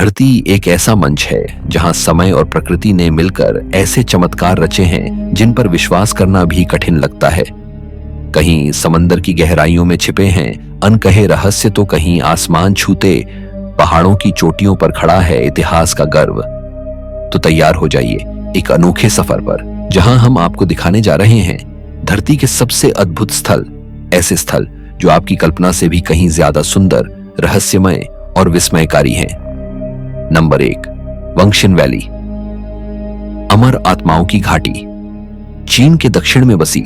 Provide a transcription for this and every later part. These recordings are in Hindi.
धरती एक ऐसा मंच है जहां समय और प्रकृति ने मिलकर ऐसे चमत्कार रचे हैं जिन पर विश्वास करना भी कठिन लगता है। कहीं समंदर की गहराइयों में छिपे हैं अनकहे रहस्य, तो कहीं आसमान छूते पहाड़ों की चोटियों पर खड़ा है इतिहास का गर्व। तो तैयार हो जाइए एक अनोखे सफर पर, जहां हम आपको दिखाने जा रहे हैं धरती के सबसे अद्भुत स्थल, ऐसे स्थल जो आपकी कल्पना से भी कहीं ज्यादा सुंदर, रहस्यमय और विस्मयकारी हैं। नंबर 1, वंगशिन वैली, अमर आत्माओं की घाटी। चीन के दक्षिण में बसी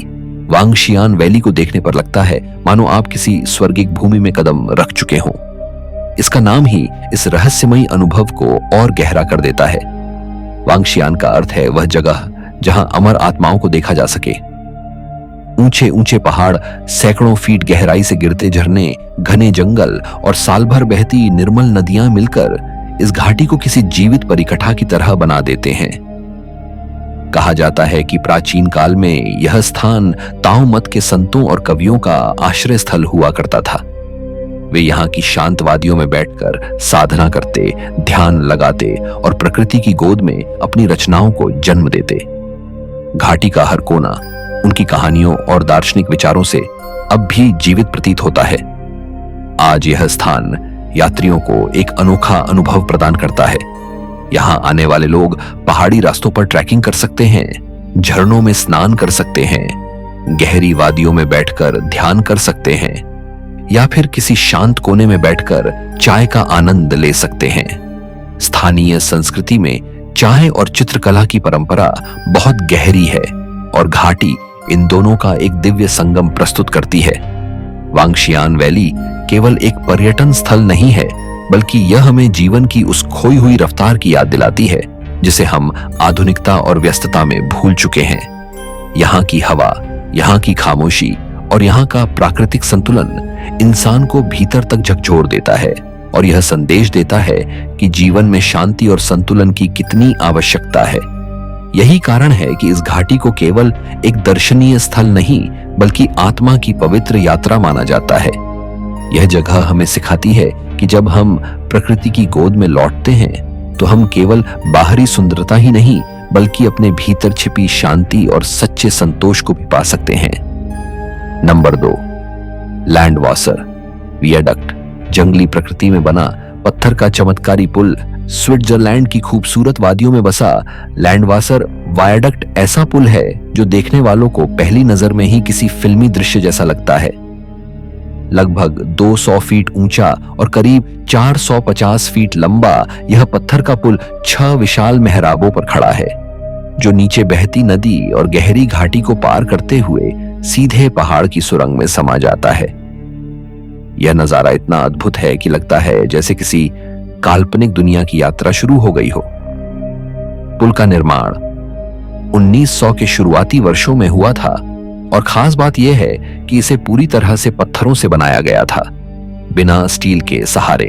वांगशियान वैली को देखने पर लगता है मानो आप किसी स्वर्गिक भूमि में कदम रख चुके हों। इसका नाम ही इस रहस्यमयी अनुभव को और गहरा कर देता है। वांगशियान का अर्थ है वह जगह जहां अमर आत्माओं को देखा जा सके। ऊंचे ऊंचे पहाड़, सैकड़ों फीट गहराई से गिरते झरने, घने जंगल और साल भर बहती निर्मल नदियां मिलकर इस घाटी को किसी जीवित परिकथा की तरह बना देते हैं। कहा जाता है कि प्राचीन काल में यह स्थान ताओ मत के संतों और कवियों का आश्रय स्थल हुआ करता था। वे यहाँ की शांत वादियों में बैठकर साधना करते, ध्यान लगाते और प्रकृति की गोद में अपनी रचनाओं को जन्म देते। घाटी का हर कोना उनकी कहानियों और दार्शनिक विचारों से अब भी जीवित प्रतीत होता है। आज यह स्थान यात्रियों को एक अनोखा अनुभव प्रदान करता है। यहाँ आने वाले लोग पहाड़ी रास्तों पर ट्रैकिंग कर सकते हैं, झरनों में स्नान कर सकते हैं, गहरी वादियों में बैठकर ध्यान कर सकते हैं या फिर किसी शांत कोने में बैठकर चाय का आनंद ले सकते हैं। स्थानीय संस्कृति में चाय और चित्रकला की परंपरा बहुत गहरी है और घाटी इन दोनों का एक दिव्य संगम प्रस्तुत करती है। वांगशियान वैली केवल एक पर्यटन स्थल नहीं है, बल्कि यह हमें जीवन की उस खोई हुई रफ्तार की याद दिलाती है जिसे हम आधुनिकता और व्यस्तता में भूल चुके हैं। यहाँ की हवा, यहाँ की खामोशी और यहाँ का प्राकृतिक संतुलन इंसान को भीतर तक झकझोर देता है और यह संदेश देता है कि जीवन में शांति और संतुलन की कितनी आवश्यकता है। यही कारण है कि इस घाटी को केवल एक दर्शनीय स्थल नहीं, बल्कि आत्मा की पवित्र यात्रा माना जाता है। यह जगह हमें सिखाती है कि जब हम प्रकृति की गोद में लौटते हैं तो हम केवल बाहरी सुंदरता ही नहीं, बल्कि अपने भीतर छिपी शांति और सच्चे संतोष को भी पा सकते हैं। नंबर 2, लैंडवासर वियाडक्ट, जंगली प्रकृति में बना पत्थर का चमत्कारी पुल। स्विट्जरलैंड की खूबसूरत वादियों में बसा लैंडवासर वायडक्ट ऐसा पुल है जो देखने वालों को पहली नजर में ही किसी फिल्मी दृश्य जैसा लगता है। लगभग 200 फीट ऊंचा और करीब 450 फीट लंबा यह पत्थर का पुल 6 विशाल मेहराबों पर खड़ा है, जो नीचे बहती नदी और गहरी घाटी को पार करते हुए सीधे पहाड़ की सुरंग में समा जाता है। यह नजारा इतना अद्भुत है कि लगता है जैसे किसी काल्पनिक दुनिया की यात्रा शुरू हो गई हो। पुल का निर्माण 1900 के शुरुआती वर्षों में हुआ था और खास बात यह है कि इसे पूरी तरह से पत्थरों से बनाया गया था, बिना स्टील के सहारे।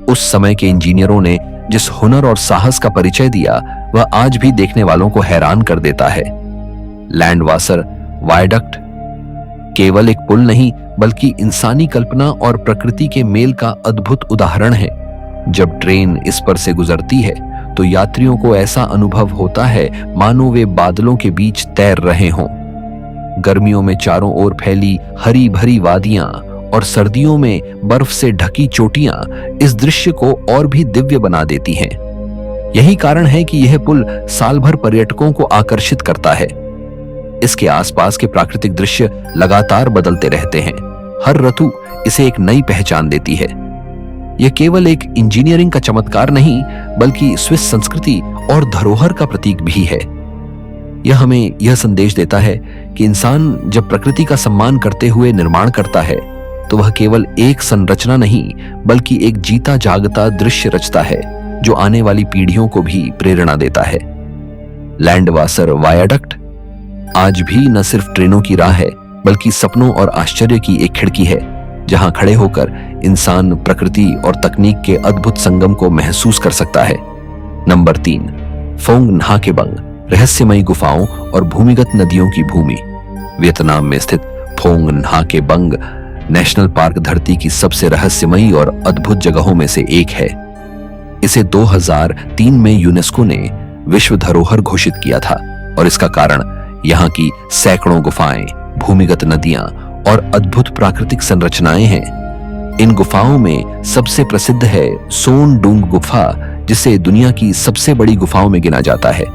उस समय के इंजीनियरों ने जिस हुनर और साहस का परिचय दिया वह आज भी देखने वालों को हैरान कर देता है। लैंडवासर वायडक्ट केवल एक पुल नहीं, बल्कि इंसानी कल्पना और प्रकृति के मेल का अद्भुत उदाहरण है। जब ट्रेन इस पर से गुजरती है तो यात्रियों को ऐसा अनुभव होता है मानो वे बादलों के बीच तैर रहे हों। गर्मियों में चारों ओर फैली हरी भरी वादियां और सर्दियों में बर्फ से ढकी चोटियां इस दृश्य को और भी दिव्य बना देती हैं। यही कारण है कि यह पुल साल भर पर्यटकों को आकर्षित करता है। इसके आसपास के प्राकृतिक दृश्य लगातार बदलते रहते हैं। हर ऋतु इसे एक नई पहचान देती है। यह केवल एक इंजीनियरिंग का चमत्कार नहीं, बल्कि स्विस संस्कृति और धरोहर का प्रतीक भी है। यह हमें यह संदेश देता है कि इंसान जब प्रकृति का सम्मान करते हुए निर्माण करता है तो वह केवल एक संरचना नहीं, बल्कि एक जीता जागता दृश्य रचता है जो आने वाली पीढ़ियों को भी प्रेरणा देता है। लैंडवासर वायडक्ट आज भी न सिर्फ ट्रेनों की राह है, बल्कि सपनों और आश्चर्य की एक खिड़की है, जहां खड़े होकर इंसान प्रकृति और तकनीक के अद्भुत संगम को महसूस कर सकता है। नंबर 3, फोंग nha के बंग, रहस्यमयी गुफाओं और भूमिगत नदियों की भूमि। वियतनाम में स्थित फोंग nha के बंग नेशनल पार्क धरती की सबसे रहस्यमयी और अद्भुत जगहों में से एक है। इसे 2003 में यूनेस्को ने विश्व धरोहर घोषित किया था और इसका कारण यहाँ की सैकड़ों गुफाएं, भूमिगत नदियां और अद्भुत प्राकृतिक संरचनाएं हैं। इन गुफाओं में सबसे प्रसिद्ध है सोन डूंग गुफा, जिसे दुनिया की सबसे बड़ी गुफाओं में गिना जाता है।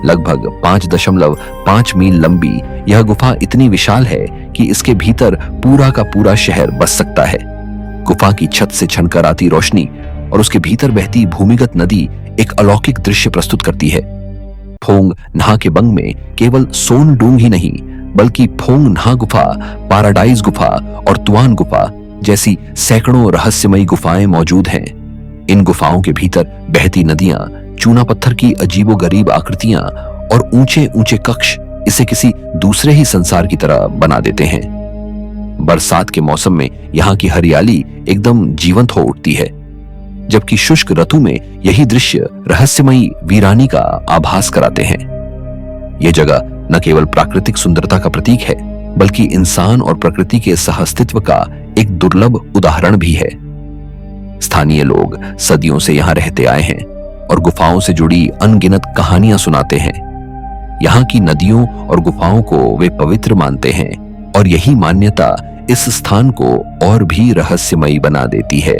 लगभग 5.5 मील लंबी यह गुफा इतनी विशाल है कि इसके भीतर पूरा का पूरा शहर बस सकता है। गुफा की छत से छनकर आती रोशनी और उसके भीतर बहती भूमिगत नदी एक अलौकिक दृश्य प्रस्तुत करती है। फोंग नहा के बंग में केवल सोन डूंग ही नहीं, बल्कि फोंग नहा गुफा, पैराडाइज गुफा और तुआन गुफा जैसी सैकड़ों रहस्यमयी गुफाएं मौजूद हैं। इन गुफाओं के भीतर बहती नदियां, चूना पत्थर की अजीबोगरीब आकृतियां और ऊंचे ऊंचे कक्ष इसे किसी दूसरे ही संसार की तरह बना देते हैं। बरसात के मौसम में यहाँ की हरियाली एकदम जीवंत हो उठती है, जबकि शुष्क ऋतु में यही दृश्य रहस्यमयी वीरानी का आभास कराते हैं। यह जगह न केवल प्राकृतिक सुंदरता का प्रतीक है, बल्कि इंसान और प्रकृति के सहअस्तित्व का एक दुर्लभ उदाहरण भी है। स्थानीय लोग सदियों से यहाँ रहते आए हैं और गुफाओं से जुड़ी अनगिनत कहानियां सुनाते हैं। यहाँ की नदियों और गुफाओं को वे पवित्र मानते हैं और यही मान्यता इस स्थान को और भी रहस्यमयी बना देती है।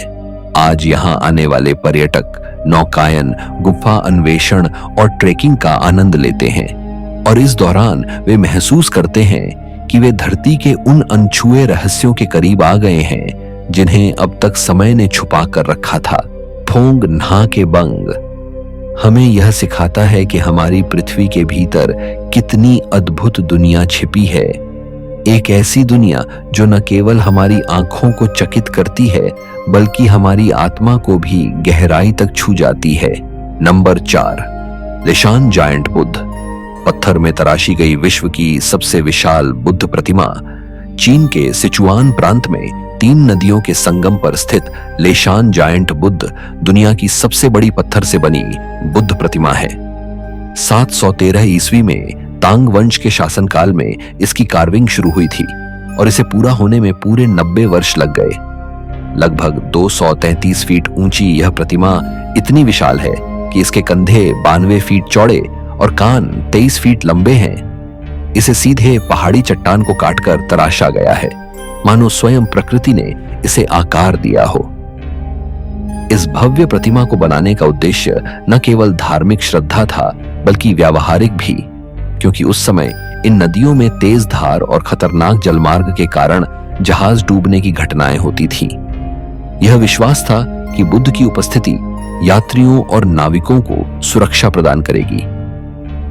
आज यहाँ आने वाले पर्यटक नौकायन, गुफा अन्वेषण और ट्रेकिंग का आनंद लेते हैं और इस दौरान वे महसूस करते हैं कि वे धरती के उन अनछुए रहस्यों के करीब आ गए हैं जिन्हें अब तक समय ने छुपा कर रखा था। फोंग नहा के बंग हमें यह सिखाता है कि हमारी पृथ्वी के भीतर कितनी अद्भुत दुनिया छिपी है। एक ऐसी दुनिया जो न केवल हमारी आंखों को चकित करती है, बल्कि हमारी आत्मा को भी गहराई तक छू जाती है। Number 4, Leshan giant Buddha. पत्थर में तराशी गई विश्व की सबसे विशाल बुद्ध प्रतिमा चीन के सिचुआन प्रांत में 3 नदियों के संगम पर स्थित लिशान जायंट बुद्ध दुनिया की सबसे बड़ी पत्थर से बनी बुद्ध प्रतिमा है। 713 ईस्वी में तांग वंश के शासनकाल में इसकी कार्विंग शुरू हुई थी और इसे पूरा होने में पूरे 90 वर्ष लग गए। लगभग 233 फीट ऊंची यह प्रतिमा इतनी विशाल है कि इसके कंधे 92 फीट चौड़े और कान 23 फीट लंबे हैं। इसे सीधे पहाड़ी चट्टान को काटकर तराशा गया है, मानो स्वयं प्रकृति ने इसे आकार दिया हो। इस भव्य प्रतिमा को बनाने का उद्देश्य न केवल धार्मिक श्रद्धा था, बल्कि व्यावहारिक भी, क्योंकि उस समय इन नदियों में तेज धार और खतरनाक जलमार्ग के कारण जहाज डूबने की घटनाएं होती थीं। यह विश्वास था कि बुद्ध की उपस्थिति यात्रियों और नाविकों को सुरक्षा प्रदान करेगी।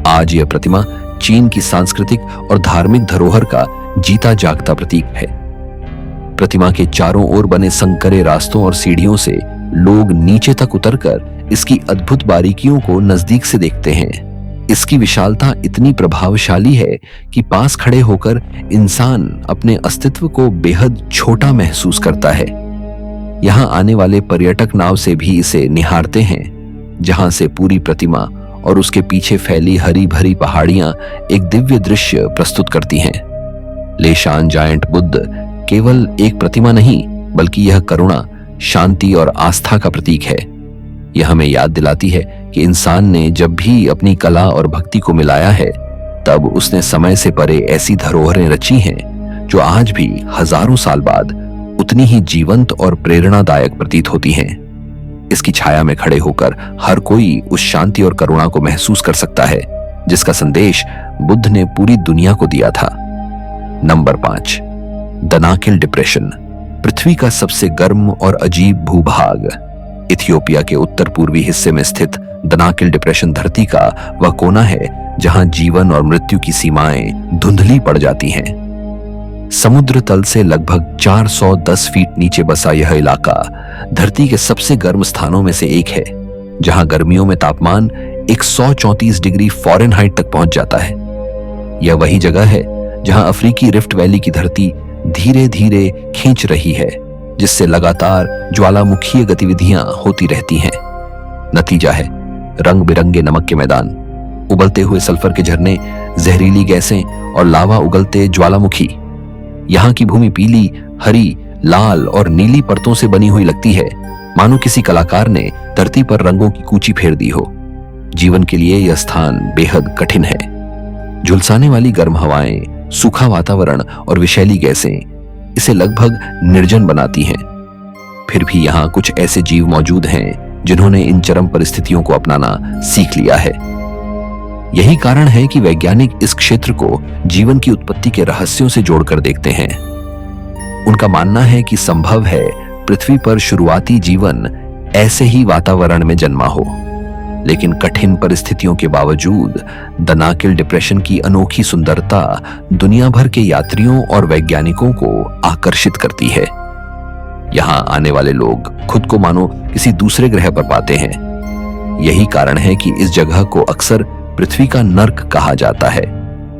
आज यह प्रतिमा चीन की सांस्कृतिक और धार्मिक धरोहर का जीता जागता प्रतीक है। प्रतिमा के चारों ओर बने संकरे रास्तों और सीढ़ियों से लोग नीचे तक उतरकर इसकी अद्भुत बारीकियों को नजदीक से देखते हैं। इसकी विशालता इतनी प्रभावशाली है कि पास खड़े होकर इंसान अपने अस्तित्व को बेहद छोटा महसूस करता है। यहाँ आने वाले पर्यटक नाव से भी इसे निहारते हैं, जहां से पूरी प्रतिमा और उसके पीछे फैली हरी भरी पहाड़ियां एक दिव्य दृश्य प्रस्तुत करती हैं। लिशान जायंट बुद्ध केवल एक प्रतिमा नहीं, बल्कि यह करुणा, शांति और आस्था का प्रतीक है। यह हमें याद दिलाती है कि इंसान ने जब भी अपनी कला और भक्ति को मिलाया है, तब उसने समय से परे ऐसी धरोहरें रची हैं जो आज भी हजारों साल बाद उतनी ही जीवंत और प्रेरणादायक प्रतीत होती हैं। इसकी छाया में खड़े होकर हर कोई उस शांति और करुणा को महसूस कर सकता है जिसका संदेश बुद्ध ने पूरी दुनिया को दिया था। Number 5, Danakil depression. पृथ्वी का सबसे गर्म और अजीब भूभाग इथियोपिया के उत्तर पूर्वी हिस्से में स्थित दनाकिल डिप्रेशन धरती का वह कोना है जहां जीवन और मृत्यु की सीमाएं धुंधली पड़ जाती हैं। समुद्र तल से लगभग 410 फीट नीचे बसा यह इलाका धरती के सबसे गर्म स्थानों में से एक है, जहां गर्मियों में तापमान 134 डिग्री फ़ारेनहाइट तक पहुंच जाता है। यह वही जगह है जहां अफ्रीकी रिफ्ट वैली की धरती धीरे धीरे खींच रही है, जिससे लगातार ज्वालामुखीय गतिविधियां होती रहती हैं। नतीजा है रंग बिरंगे नमक के मैदान, उबलते हुए सल्फर के झरने, जहरीली गैसें और लावा उगलते ज्वालामुखी। यहाँ की भूमि पीली, हरी, लाल और नीली परतों से बनी हुई लगती है, मानो किसी कलाकार ने धरती पर रंगों की कूची फेर दी हो। जीवन के लिए यह स्थान बेहद कठिन है। झुलसाने वाली गर्म हवाएं, सूखा वातावरण और विषैली गैसें इसे लगभग निर्जन बनाती हैं। फिर भी यहाँ कुछ ऐसे जीव मौजूद हैं जिन्होंने इन चरम परिस्थितियों को अपनाना सीख लिया है। यही कारण है कि वैज्ञानिक इस क्षेत्र को जीवन की उत्पत्ति के रहस्यों से जोड़कर देखते हैं। उनका मानना है कि संभव है पृथ्वी पर शुरुआती जीवन ऐसे ही वातावरण में जन्मा हो, लेकिन कठिन परिस्थितियों के बावजूद दनाकिल डिप्रेशन की अनोखी सुंदरता दुनिया भर के यात्रियों और वैज्ञानिकों को आकर्षित करती है। यहाँ आने वाले लोग खुद को मानो किसी दूसरे ग्रह पर पाते हैं। यही कारण है कि इस जगह को अक्सर पृथ्वी का नर्क कहा जाता है,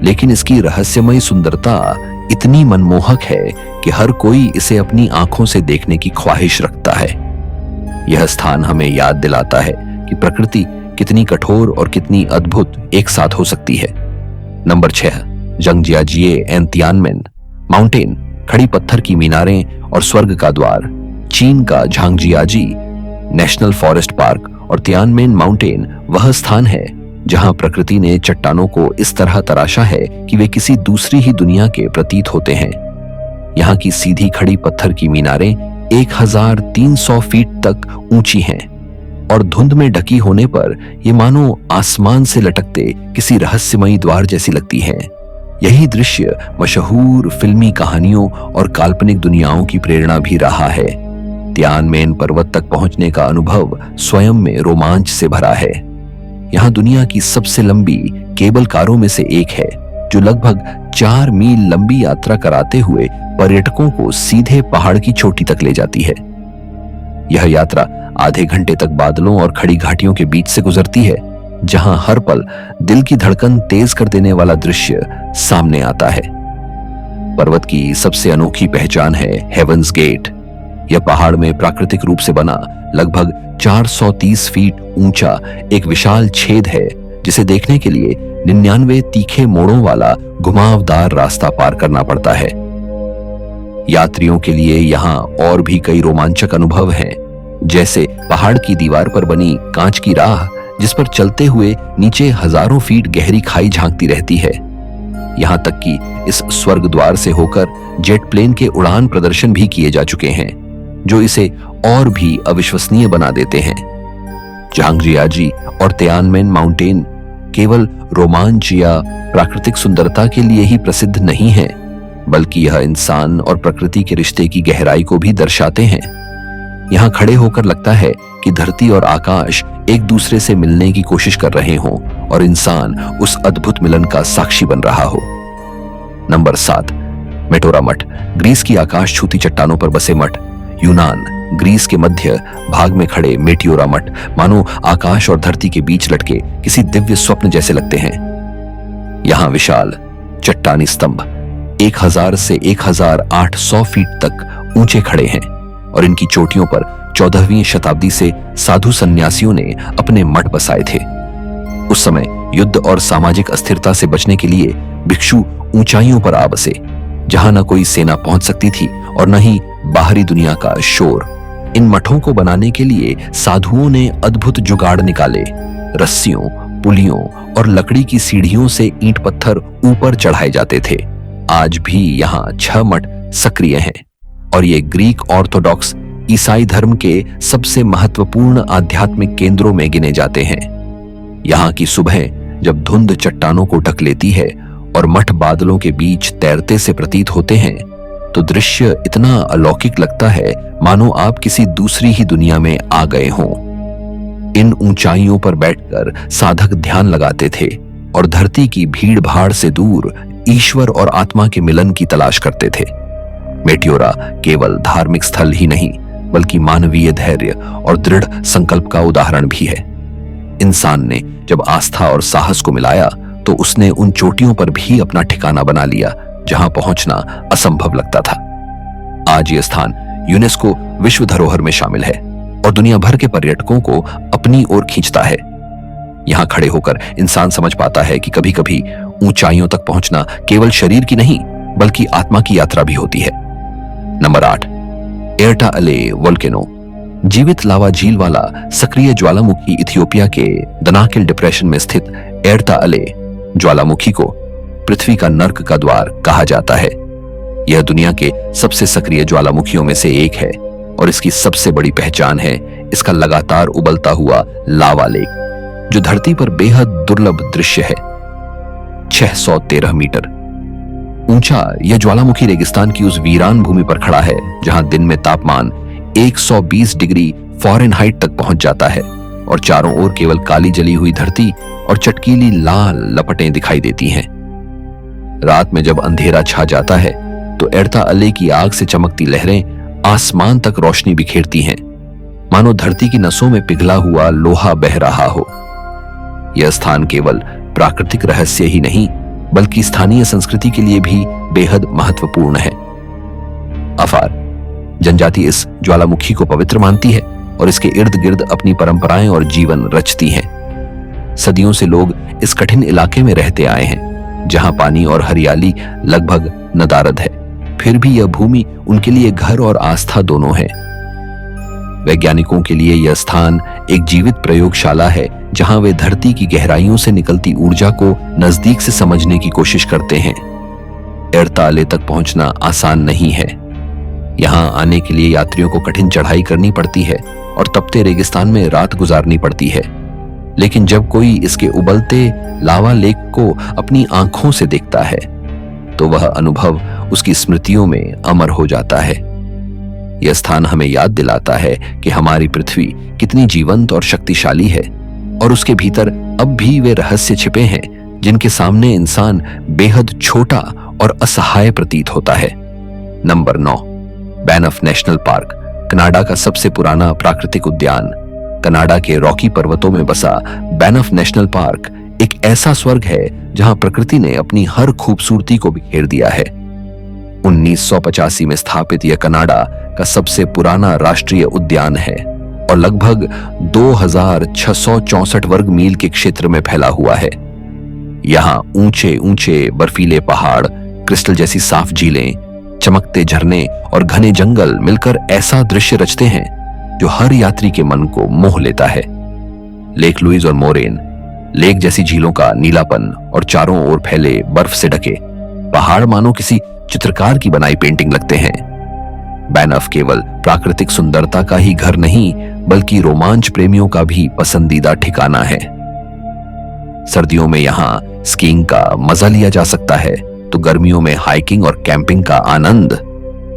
लेकिन इसकी रहस्यमयी सुंदरता इतनी मनमोहक है कि हर कोई इसे अपनी आंखों से देखने की ख्वाहिश रखता है। यह स्थान हमें याद दिलाता है कि प्रकृति कितनी कठोर और कितनी अद्भुत एक साथ हो सकती है। नंबर 6, जंगजियाजिए एंड तियानमेन माउंटेन, खड़ी पत्थर की मीनारें और स्वर्ग का द्वार। चीन का झांगजियाजी नेशनल फॉरेस्ट पार्क और तियानमेन माउंटेन वह स्थान है जहां प्रकृति ने चट्टानों को इस तरह तराशा है कि वे किसी दूसरी ही दुनिया के प्रतीत होते हैं। यहाँ की सीधी खड़ी पत्थर की मीनारें 1300 फीट तक ऊंची हैं और धुंध में ढकी होने पर ये मानो आसमान से लटकते किसी रहस्यमयी द्वार जैसी लगती हैं। यही दृश्य मशहूर फिल्मी कहानियों और काल्पनिक दुनियाओं की प्रेरणा भी रहा है। तियानमेन पर्वत तक पहुंचने का अनुभव स्वयं में रोमांच से भरा है। यहाँ दुनिया की सबसे लंबी केबल कारों में से एक है, जो लगभग 4 मील लंबी यात्रा कराते हुए पर्यटकों को सीधे पहाड़ की चोटी तक ले जाती है। यह यात्रा आधे घंटे तक बादलों और खड़ी घाटियों के बीच से गुजरती है, जहां हर पल दिल की धड़कन तेज कर देने वाला दृश्य सामने आता है। पर्वत की सबसे अनोखी पहचान है हेवंस गेट। यह पहाड़ में प्राकृतिक रूप से बना लगभग 430 फीट ऊंचा एक विशाल छेद है, जिसे देखने के लिए 99 तीखे मोड़ों वाला घुमावदार रास्ता पार करना पड़ता है। यात्रियों के लिए यहाँ और भी कई रोमांचक अनुभव हैं, जैसे पहाड़ की दीवार पर बनी कांच की राह, जिस पर चलते हुए नीचे हजारों फीट गहरी खाई झांकती रहती है। यहाँ तक कि इस स्वर्ग द्वार से होकर जेट प्लेन के उड़ान प्रदर्शन भी किए जा चुके हैं, जो इसे और भी अविश्वसनीय बना देते हैं। झांगजियाजी और तियानमेन माउंटेन केवल रोमांच या प्राकृतिक सुंदरता के लिए ही प्रसिद्ध नहीं है, बल्कि यह इंसान और प्रकृति के रिश्ते की गहराई को भी दर्शाते हैं। यहाँ खड़े होकर लगता है कि धरती और आकाश एक दूसरे से मिलने की कोशिश कर रहे हों और इंसान उस अद्भुत मिलन का साक्षी बन रहा हो। नंबर 7, मेटोरा मठ, ग्रीस की आकाश छूती चट्टानों पर बसे मठ। यूनान, ग्रीस के मध्य भाग में खड़े मेटियोरा मठ मानो आकाश और धरती के बीच लटके किसी दिव्य स्वप्न जैसे लगते हैं। यहाँ विशाल चट्टानी स्तंभ 1000 से 1800 फीट तक ऊंचे खड़े हैं और इनकी चोटियों पर 14वीं शताब्दी से साधु सन्यासियों ने अपने मठ बसाए थे। उस समय युद्ध और सामाजिक अस्थिरता से बचने के लिए भिक्षु ऊंचाइयों पर आ बसे, जहां न कोई सेना पहुंच सकती थी और न ही बाहरी दुनिया का शोर। इन मठों को बनाने के लिए साधुओं ने अद्भुत जुगाड़ निकाले। रस्सियों, पुलियों और लकड़ी की सीढ़ियों से ईंट पत्थर ऊपर चढ़ाए जाते थे। आज भी यहाँ 6 मठ सक्रिय हैं और ये ग्रीक ऑर्थोडॉक्स ईसाई धर्म के सबसे महत्वपूर्ण आध्यात्मिक केंद्रों में गिने जाते हैं। यहाँ की सुबह जब धुंध चट्टानों को ढक लेती है और मठ बादलों के बीच तैरते से प्रतीत होते हैं, तो दृश्य इतना अलौकिक लगता है मानो आप किसी दूसरी ही दुनिया में आ गए हों। इन ऊंचाइयों पर बैठकर साधक ध्यान लगाते थे और धरती की भीड़ भाड़ से दूर ईश्वर और आत्मा के मिलन की तलाश करते थे। मेटियोरा केवल धार्मिक स्थल ही नहीं, बल्कि मानवीय धैर्य और दृढ़ संकल्प का उदाहरण भी है। इंसान ने जब आस्था और साहस को मिलाया, तो उसने उन चोटियों पर भी अपना ठिकाना बना लिया जहां पहुंचना असंभव लगता था। आज ये स्थान यूनेस्को विश्व धरोहर में शामिल है और दुनिया भर के पर्यटकों को अपनी ओर खींचता है। यहां खड़े होकर इंसान समझ पाता है कि कभी कभी ऊंचाइयों तक पहुंचना केवल शरीर की नहीं, बल्कि आत्मा की यात्रा भी होती है। नंबर 8, एर्टा अले वोल्केनो, जीवित लावा झील वाला सक्रिय ज्वालामुखी इथियोपिया के दनाकिल डिप्रेशन में स्थित एर्ता अले ज्वालामुखी को पृथ्वी का नर्क का द्वार कहा जाता है। यह दुनिया के सबसे सक्रिय ज्वालामुखियों में से एक है और इसकी सबसे बड़ी पहचान है इसका लगातार उबलता हुआ लावा लेक, जो धरती पर बेहद दुर्लभ दृश्य है। 613 मीटर ऊंचा यह ज्वालामुखी रेगिस्तान की उस वीरान भूमि पर खड़ा है जहां दिन में तापमान 120 डिग्री फ़ारेनहाइट तक पहुंच जाता है और चारों ओर केवल काली जली हुई धरती और चटकीली लाल लपटें दिखाई देती हैं। रात में जब अंधेरा छा जाता है तो एर्ता अले की आग से चमकती लहरें आसमान तक रोशनी बिखेरती हैं, मानो धरती की नसों में पिघला हुआ लोहा बह रहा हो। यह स्थान केवल प्राकृतिक रहस्य ही नहीं बल्कि स्थानीय संस्कृति के लिए भी बेहद महत्वपूर्ण है। अफार जनजाति इस ज्वालामुखी को पवित्र मानती है और इसके इर्द गिर्द अपनी परंपराएं और जीवन रचती हैं। सदियों से लोग इस कठिन इलाके में रहते आए हैं, जहां पानी और हरियाली लगभग नदारद है, फिर भी यह भूमि उनके लिए घर और आस्था दोनों है। वैज्ञानिकों के लिए यह स्थान एक जीवित प्रयोगशाला है जहां वे धरती की गहराइयों से निकलती ऊर्जा को नजदीक से समझने की कोशिश करते हैं। एर्ता अले तक पहुंचना आसान नहीं है। यहां आने के लिए यात्रियों को कठिन चढ़ाई करनी पड़ती है और तपते रेगिस्तान में रात गुजारनी पड़ती है, लेकिन जब कोई इसके उबलते लावा लेक को अपनी आंखों से देखता है तो वह अनुभव उसकी स्मृतियों में अमर हो जाता है। यह स्थान हमें याद दिलाता है कि हमारी पृथ्वी कितनी जीवंत और शक्तिशाली है और उसके भीतर अब भी वे रहस्य छिपे हैं जिनके सामने इंसान बेहद छोटा और असहाय प्रतीत होता है। नंबर 9, बैनफ नेशनल पार्क, कनाडा का सबसे पुराना प्राकृतिक उद्यान। कनाडा के रॉकी पर्वतों में बसा बैनफ नेशनल पार्क एक ऐसा स्वर्ग है जहां प्रकृति ने अपनी हर खूबसूरती को बिखेर दिया है। 1985 में स्थापित यह कनाडा का सबसे पुराना राष्ट्रीय उद्यान है और लगभग 2664 वर्ग मील के क्षेत्र में फैला हुआ है। यहाँ ऊंचे ऊंचे बर्फीले पहाड़, क्रिस्टल जैसी साफ झीलें, चमकते झरने और घने जंगल मिलकर ऐसा दृश्य रचते हैं जो हर यात्री के मन को मोह लेता है। लेक लुइस और मोरेन लेक जैसी झीलों का नीलापन और चारों ओर फैले बर्फ से ढके पहाड़ मानो किसी चित्रकार की बनाई पेंटिंग लगते हैं। बैनफ केवल प्राकृतिक सुंदरता का ही घर नहीं बल्कि रोमांच प्रेमियों का भी पसंदीदा ठिकाना है। सर्दियों में यहाँ स्कीइंग का मजा लिया जा सकता है तो गर्मियों में हाइकिंग और कैंपिंग का आनंद।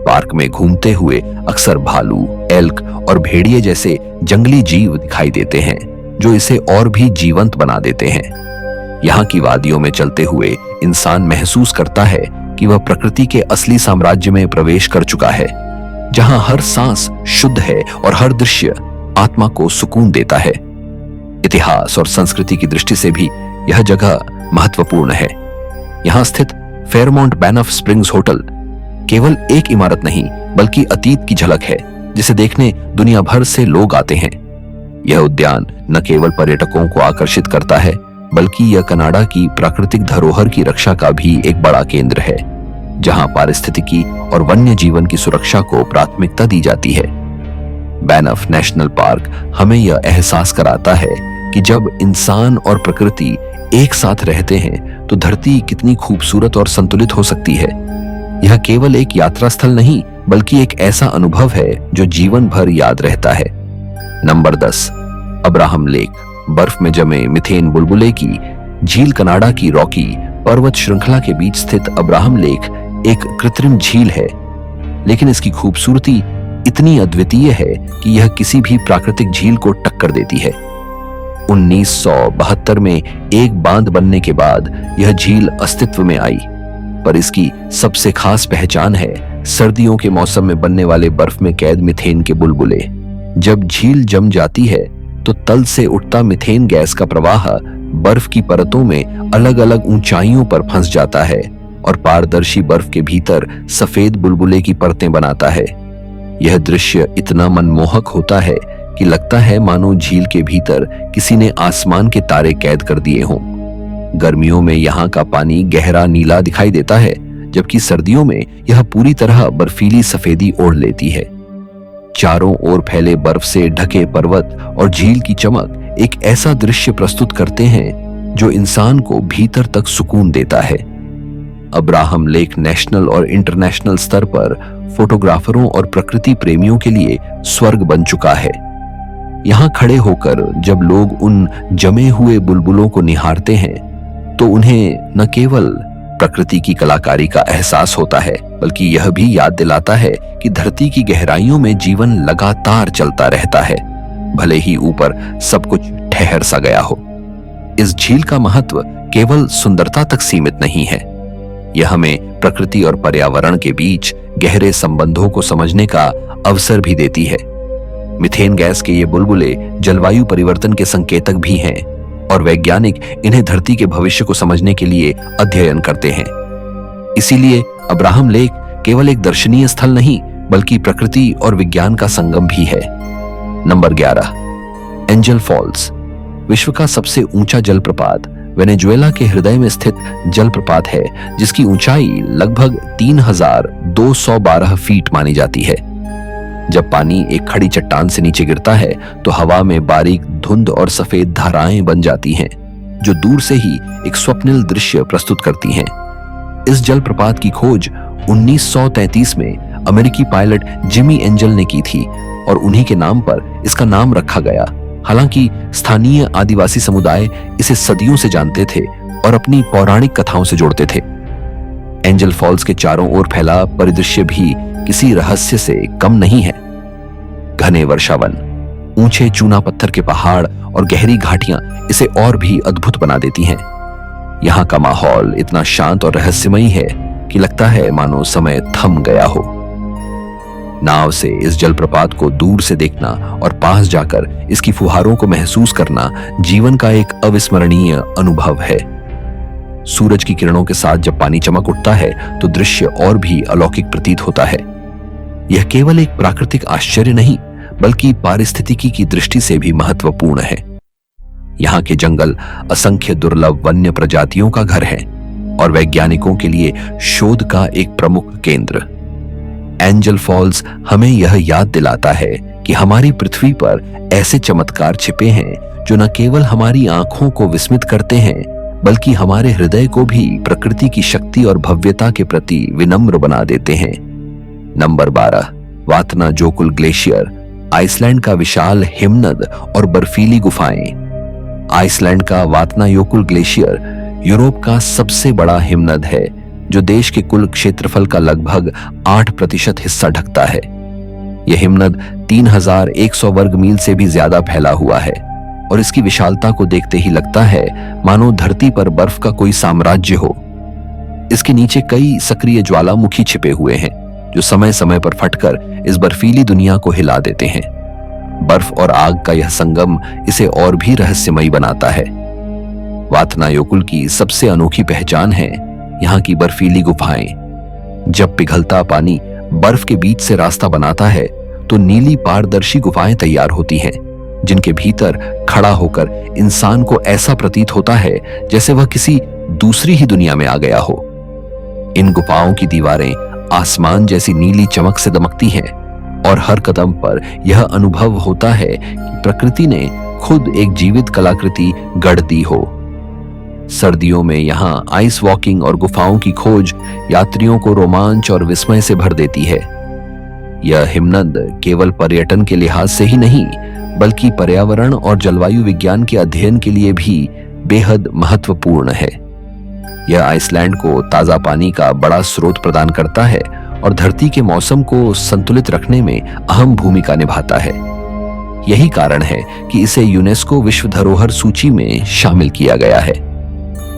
पार्क में घूमते हुए अक्सर भालू, एल्क और भेड़िए जैसे जंगली जीव दिखाई देते हैं जो इसे और भी जीवंत बना देते हैं। यहाँ की वादियों में चलते हुए इंसान महसूस करता है कि वह प्रकृति के असली साम्राज्य में प्रवेश कर चुका है, जहां हर सांस शुद्ध है और हर दृश्य आत्मा को सुकून देता है। इतिहास और संस्कृति की दृष्टि से भी यह जगह महत्वपूर्ण है। यहाँ स्थित फेयरमाउंट बैनफ स्प्रिंग्स होटल केवल एक इमारत नहीं बल्कि अतीत की झलक है जिसे देखने दुनिया भर से लोग आते हैं। यह उद्यान न केवल पर्यटकों को आकर्षित करता है बल्कि यह कनाडा की प्राकृतिक धरोहर की रक्षा का भी एक बड़ा केंद्र है, जहां पारिस्थितिकी और वन्य जीवन की सुरक्षा को प्राथमिकता दी जाती है। बैनफ नेशनल पार्क हमें यह एहसास कराता है कि जब इंसान और प्रकृति एक साथ रहते हैं तो धरती कितनी खूबसूरत और संतुलित हो सकती है। यह केवल एक यात्रा स्थल नहीं बल्कि एक ऐसा अनुभव है जो जीवन भर याद रहता है। नंबर 10, अब्राहम लेक, बर्फ में जमे मिथेन बुलबुले की झील। कनाडा की रॉकी पर्वत श्रृंखला के बीच स्थित अब्राहम लेक एक कृत्रिम झील है, लेकिन इसकी खूबसूरती इतनी अद्वितीय है कि यह किसी भी प्राकृतिक झील को टक्कर देती है। 1972 में एक बांध बनने के बाद यह झील अस्तित्व में आई, पर इसकी सबसे खास पहचान है सर्दियों के मौसम में बनने वाले बर्फ में कैद मिथेन के बुलबुले। जब झील जम जाती है तो तल से उठता मिथेन गैस का प्रवाह बर्फ की परतों में अलग अलग ऊंचाइयों पर फंस जाता है और पारदर्शी बर्फ के भीतर सफेद बुलबुले की परतें बनाता है। यह दृश्य इतना मनमोहक होता है कि लगता है मानो झील के भीतर किसी ने आसमान के तारे कैद कर दिए हों। गर्मियों में यहाँ का पानी गहरा नीला दिखाई देता है, जबकि सर्दियों में यह पूरी तरह बर्फीली सफेदी ओढ़ लेती है। चारों ओर फैले बर्फ से ढके पर्वत और झील की चमक एक ऐसा दृश्य प्रस्तुत करते हैं जो इंसान को भीतर तक सुकून देता है। अब्राहम लेक नेशनल और इंटरनेशनल स्तर पर फोटोग्राफरों और प्रकृति प्रेमियों के लिए स्वर्ग बन चुका है। यहां खड़े होकर जब लोग उन जमे हुए बुलबुलों को निहारते हैं तो उन्हें न केवल प्रकृति की कलाकारी का एहसास होता है, बल्कि यह भी याद दिलाता है कि धरती की गहराइयों में जीवन लगातार चलता रहता है, भले ही ऊपर सब कुछ ठहर सा गया हो। इस झील का महत्व केवल सुंदरता तक सीमित नहीं है, यह हमें प्रकृति और पर्यावरण के बीच गहरे संबंधों को समझने का अवसर भी देती है। मीथेन गैस के ये बुलबुले जलवायु परिवर्तन के संकेतक भी हैं और वैज्ञानिक इन्हें धरती के भविष्य को समझने के लिए अध्ययन करते हैं। इसीलिए अब्राहम लेक केवल एक दर्शनीय स्थल नहीं, बल्कि प्रकृति और विज्ञान का संगम भी है। Number 11, Angel Falls. विश्व का सबसे ऊंचा जलप्रपात वेनेजुएला के हृदय में स्थित जलप्रपात है, जिसकी ऊंचाई लगभग 3212 फीट मानी जाती है। जब पानी एक खड़ी चट्टान से नीचे गिरता है तो हवा में बारीक धुंध और सफेद धाराएं बन जाती हैं, जो दूर से ही एक स्वप्निल दृश्य प्रस्तुत करती हैं। इस जलप्रपात की खोज 1933 में अमेरिकी पायलट जिमी एंजल ने की थी और उन्हीं के नाम पर इसका नाम रखा गया। हालांकि स्थानीय आदिवासी समुदाय इसे सदियों से जानते थे और अपनी पौराणिक कथाओं से जोड़ते थे। एंजल फॉल्स के चारों ओर फैला परिदृश्य भी किसी रहस्य से कम नहीं है। घने वर्षावन, ऊंचे चूना पत्थर के पहाड़ और गहरी घाटियां इसे और भी अद्भुत बना देती हैं। यहाँ का माहौल इतना शांत और रहस्यमयी है कि लगता है मानो समय थम गया हो। नाव से इस जलप्रपात को दूर से देखना और पास जाकर इसकी फुहारों को महसूस करना जीवन का एक अविस्मरणीय अनुभव है। सूरज की किरणों के साथ जब पानी चमक उठता है तो दृश्य और भी अलौकिक प्रतीत होता है। यह केवल एक प्राकृतिक आश्चर्य नहीं, बल्कि पारिस्थितिकी की दृष्टि से भी महत्वपूर्ण है। यहाँ के जंगल असंख्य दुर्लभ वन्य प्रजातियों का घर है और वैज्ञानिकों के लिए शोध का एक प्रमुख केंद्र। एंजल फॉल्स हमें यह याद दिलाता है कि हमारी पृथ्वी पर ऐसे चमत्कार छिपे हैं जो न केवल हमारी आंखों को विस्मित करते हैं, बल्कि हमारे हृदय को भी प्रकृति की शक्ति और भव्यता के प्रति विनम्र बना देते हैं। Number 12, वातनाजोकुल glacier. आइसलैंड का विशाल हिमनद और बर्फीली गुफाएं। आइसलैंड का वातनायोकुल ग्लेशियर यूरोप का सबसे बड़ा हिमनद है, जो देश के कुल क्षेत्रफल का लगभग 8% हिस्सा ढकता है। यह हिमनद 3100 वर्ग मील से भी ज्यादा फैला हुआ है और इसकी विशालता को देखते ही लगता है मानो धरती पर बर्फ का कोई साम्राज्य हो। इसके नीचे कई सक्रिय ज्वालामुखी छिपे हुए हैं जो समय समय पर फटकर इस बर्फीली दुनिया को हिला देते हैं। बर्फ और आग का यह संगम इसे और भी रहस्यमयी बनाता है। वातनायोकुल की सबसे अनोखी पहचान है यहाँ की बर्फीली गुफाएं। जब पिघलता पानी बर्फ के बीच से रास्ता बनाता है तो नीली पारदर्शी गुफाएं तैयार होती हैं, जिनके भीतर खड़ा होकर इंसान को ऐसा प्रतीत होता है जैसे वह किसी दूसरी ही दुनिया में आ गया हो। इन गुफाओं की दीवारें आसमान जैसी नीली चमक से दमकती हैं और हर कदम पर यह अनुभव होता है कि प्रकृति ने खुद एक जीवित कलाकृति गढ़ दी हो। सर्दियों में यहाँ आइस वॉकिंग और गुफाओं की खोज यात्रियों को रोमांच और विस्मय से भर देती है। यह हिमनद केवल पर्यटन के लिहाज से ही नहीं, बल्कि पर्यावरण और जलवायु विज्ञान के अध्ययन के लिए भी बेहद महत्वपूर्ण है। यह आइसलैंड को ताजा पानी का बड़ा स्रोत प्रदान करता है और धरती के मौसम को संतुलित रखने में अहम भूमिका निभाता है। यही कारण है कि इसे यूनेस्को विश्व धरोहर सूची में शामिल किया गया है।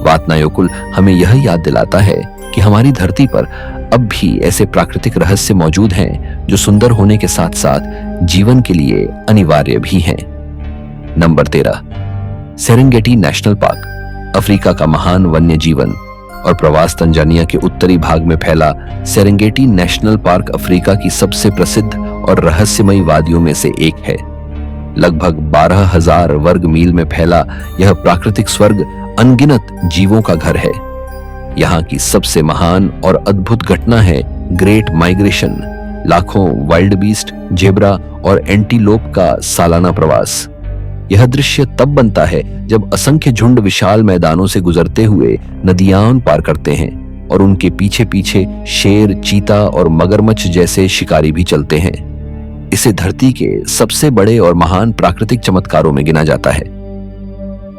वातनायोकुल हमें यह याद दिलाता है कि हमारी धरती पर अब भी ऐसे प्राकृतिक रहस्य मौजूद हैं जो सुंदर होने के साथ साथ जीवन के लिए अनिवार्य भी हैं। Number 13, Serengeti national park. Africa का महान वन्य जीवन और प्रवास तंजानिया के उत्तरी भाग में फैला सेरेंगेटी नेशनल पार्क अफ्रीका की सबसे प्रसिद्ध और रहस्यमयी वादियों में से एक है। लगभग 12,000 वर्ग मील में फैला यह प्राकृतिक स्वर्ग अनगिनत जीवों का घर है। यहाँ की सबसे महान और अद्भुत घटना है ग्रेट माइग्रेशन, लाखों वाइल्ड बीस्ट, जेब्रा और एंटीलोप का सालाना प्रवास। यह दृश्य तब बनता है जब असंख्य झुंड विशाल मैदानों से गुजरते हुए नदियां पार करते हैं और उनके पीछे पीछे शेर, चीता और मगरमच्छ जैसे शिकारी भी चलते हैं। इसे धरती के सबसे बड़े और महान प्राकृतिक चमत्कारों में गिना जाता है।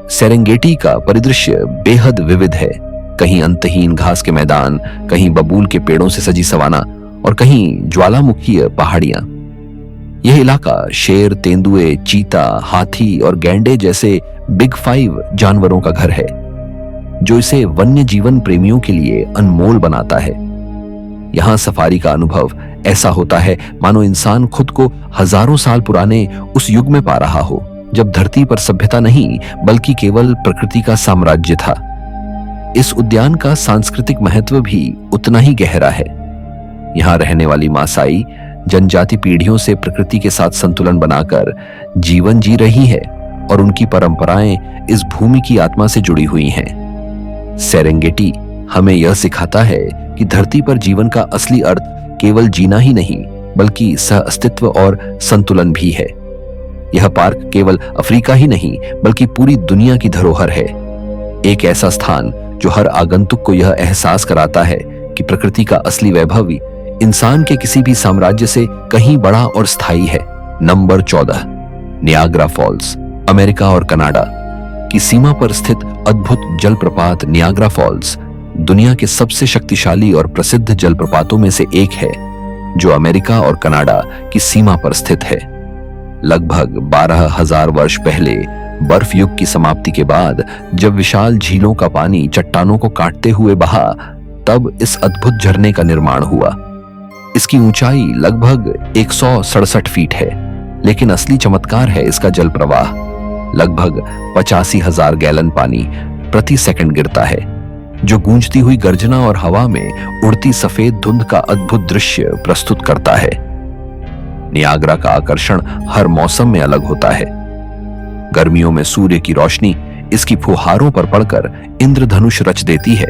सेरेंगेटी का परिदृश्य बेहद विविध है। कहीं अंतहीन घास के मैदान, कहीं बबूल के पेड़ों से सजी सवाना और कहीं ज्वालामुखीय पहाड़ियां। यह इलाका शेर, तेंदुए, चीता, हाथी और गैंडे जैसे बिग 5 जानवरों का घर है, जो इसे वन्य जीवन प्रेमियों के लिए अनमोल बनाता है। यहां सफारी का अनुभव ऐसा होता है मानो इंसान खुद को हजारों साल पुराने उस युग में पा रहा हो, जब धरती पर सभ्यता नहीं बल्कि केवल प्रकृति का साम्राज्य था। इस उद्यान का सांस्कृतिक महत्व भी उतना ही गहरा है। यहाँ रहने वाली मासाई जनजाति पीढ़ियों से प्रकृति के साथ संतुलन बनाकर जीवन जी रही है और उनकी परंपराएं इस भूमि की आत्मा से जुड़ी हुई हैं। सेरेंगेटी हमें यह सिखाता है कि धरती पर जीवन का असली अर्थ केवल जीना ही नहीं बल्कि सह अस्तित्व और संतुलन भी है। यह पार्क केवल अफ्रीका ही नहीं बल्कि पूरी दुनिया की धरोहर है, एक ऐसा स्थान जो हर आगंतुक को यह एहसास कराता है कि प्रकृति का असली वैभव इंसान के किसी भी साम्राज्य से कहीं बड़ा और स्थायी है। Number 14, Niagara Falls. अमेरिका और कनाडा की सीमा पर स्थित अद्भुत जलप्रपात नियाग्रा फॉल्स दुनिया के सबसे शक्तिशाली और प्रसिद्ध जलप्रपातों में से एक है, जो अमेरिका और कनाडा की सीमा पर स्थित है। लगभग 12,000 वर्ष पहले बर्फ युग की समाप्ति के बाद जब विशाल झीलों का पानी चट्टानों को काटते हुए बहा, तब इस अद्भुत झरने का निर्माण हुआ। इसकी ऊंचाई लगभग 167 फीट है, लेकिन असली चमत्कार है इसका जल प्रवाह। लगभग 85,000 गैलन पानी प्रति सेकंड गिरता है, जो गूंजती हुई गर्जना और हवा में उड़ती सफेद धुंध का अद्भुत दृश्य प्रस्तुत करता है। नियाग्रा का आकर्षण हर मौसम में अलग होता है। गर्मियों में सूर्य की रोशनी इसकी फुहारों पर पड़कर इंद्रधनुष रच देती है,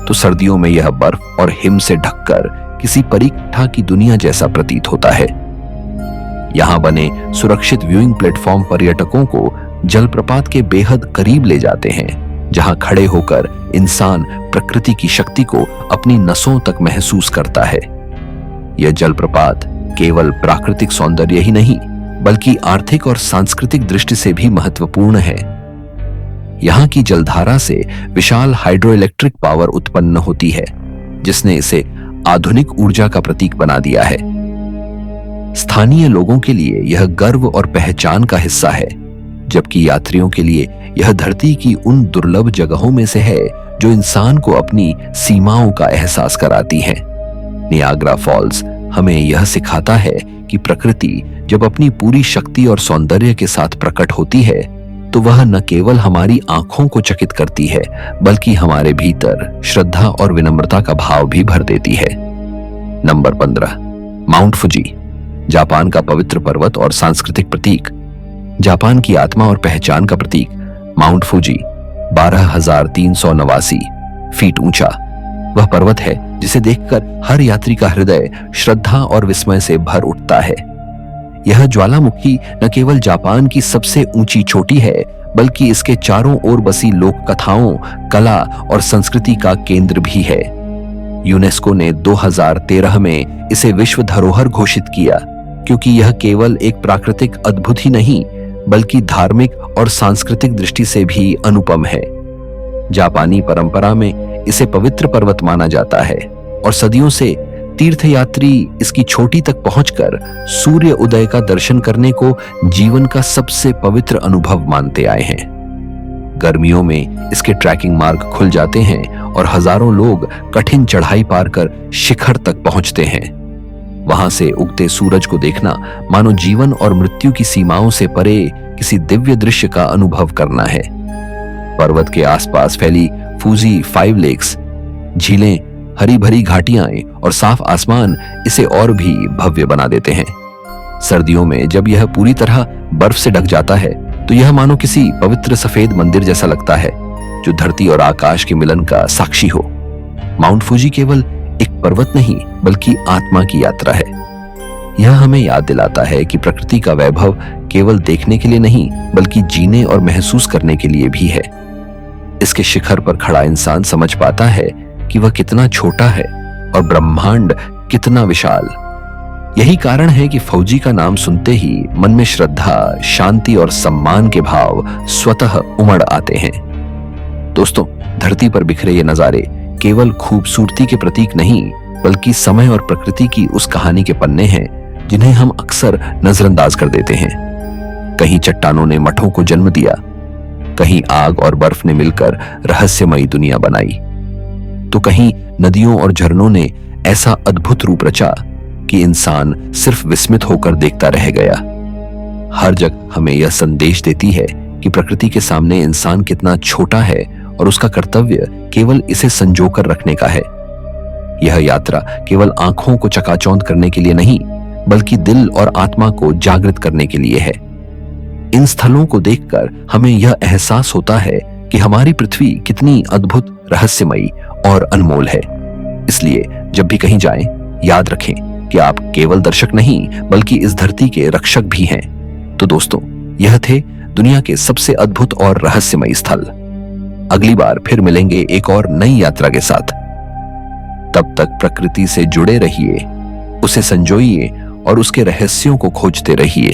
तो सर्दियों में यह बर्फ और हिम से ढककर किसी परीक्षा की दुनिया जैसा प्रतीत होता है। यहां बने सुरक्षित व्यूइंग प्लेटफॉर्म पर्यटकों को जलप्रपात के बेहद करीब ले जाते हैं, जहां खड़े होकर इंसान प्रकृति की शक्ति को अपनी नसों तक महसूस करता है। यह जलप्रपात केवल प्राकृतिक सौंदर्य ही नहीं बल्कि आर्थिक और सांस्कृतिक दृष्टि से भी महत्वपूर्ण है। यहां की जलधारा से विशाल हाइड्रो इलेक्ट्रिक पावर उत्पन्न होती है, जिसने इसे आधुनिक ऊर्जा का प्रतीक बना दिया है। स्थानीय लोगों के लिए यह गर्व और पहचान का हिस्सा है, जबकि यात्रियों के लिए यह धरती की उन दुर्लभ जगहों में से है जो इंसान को अपनी सीमाओं का एहसास कराती हैं। नियाग्रा फॉल्स हमें यह सिखाता है कि प्रकृति जब अपनी पूरी शक्ति और सौंदर्य के साथ प्रकट होती है, तो वह न केवल हमारी आंखों को चकित करती है बल्कि हमारे भीतर श्रद्धा और विनम्रता का भाव भी भर देती है। Number 15, Mount Fuji. जापान का पवित्र पर्वत और सांस्कृतिक प्रतीक। जापान की आत्मा और पहचान का प्रतीक माउंट फुजी 12,389 फीट ऊंचा वह पर्वत है जिसे देखकर हर यात्री का हृदय श्रद्धा और विस्मय से भर उठता है। यह ज्वालामुखी न केवल जापान की सबसे ऊंची चोटी है बल्कि इसके चारों ओर बसी लोक कथाओं, कला और संस्कृति का केंद्र भी है। यूनेस्को ने 2013 में इसे विश्व धरोहर घोषित किया, क्योंकि यह केवल एक प्राकृतिक अद्भुत ही नहीं बल्कि धार्मिक और सांस्कृतिक दृष्टि से भी अनुपम है। जापानी परंपरा में इसे पवित्र पर्वत माना जाता है और सदियों से तीर्थयात्री इसकी चोटी तक पहुंचकर सूर्य उदय का दर्शन करने को जीवन का सबसे पवित्र अनुभव मानते आए हैं। गर्मियों में इसके ट्रैकिंग मार्ग खुल जाते हैं और हजारों लोग कठिन चढ़ाई पार कर शिखर तक पहुंचते हैं। वहां से उगते सूरज को देखना मानो जीवन और मृत्यु की सीमाओं से परे किसी दिव्य दृश्य का अनुभव करना है। पर्वत के आसपास फैली फूजी 5 लेक्स, झीलें, हरी भरी घाटियां और साफ आसमान इसे और भी भव्य बना देते हैं। सर्दियों में जब यह पूरी तरह बर्फ से ढक जाता है तो यह मानो किसी पवित्र सफेद मंदिर जैसा लगता है, जो धरती और आकाश के मिलन का साक्षी हो। माउंट फूजी केवल एक पर्वत नहीं बल्कि आत्मा की यात्रा है। यह हमें याद दिलाता है कि प्रकृति का वैभव केवल देखने के लिए नहीं बल्कि जीने और महसूस करने के लिए भी है। इसके शिखर पर खड़ा इंसान समझ पाता है कि वह कितना छोटा है और ब्रह्मांड कितना विशाल। यही कारण है कि फौजी का नाम सुनते ही मन में श्रद्धा, शांति और सम्मान के भाव स्वतः उमड़ आते हैं। दोस्तों, धरती पर बिखरे ये नजारे केवल खूबसूरती के प्रतीक नहीं बल्कि समय और प्रकृति की उस कहानी के पन्ने हैं जिन्हें हम अक्सर नजरअंदाज कर देते हैं। कहीं चट्टानों ने मठों को जन्म दिया, कहीं आग और बर्फ ने मिलकर रहस्यमयी दुनिया बनाई, तो कहीं नदियों और झरनों ने ऐसा अद्भुत रूप रचा कि इंसान सिर्फ विस्मित होकर देखता रह गया। हर जगह हमें यह संदेश देती है कि प्रकृति के सामने इंसान कितना छोटा है और उसका कर्तव्य केवल इसे संजोकर रखने का है। यह यात्रा केवल आंखों को चकाचौंध करने के लिए नहीं बल्कि दिल और आत्मा को जागृत करने के लिए है। इन स्थलों को देखकर हमें यह एहसास होता है कि हमारी पृथ्वी कितनी अद्भुत, रहस्यमयी और अनमोल है। इसलिए जब भी कहीं जाएं, याद रखें कि आप केवल दर्शक नहीं बल्कि इस धरती के रक्षक भी हैं। तो दोस्तों, यह थे दुनिया के सबसे अद्भुत और रहस्यमयी स्थल। अगली बार फिर मिलेंगे एक और नई यात्रा के साथ। तब तक प्रकृति से जुड़े रहिए, उसे संजोइए और उसके रहस्यों को खोजते रहिए।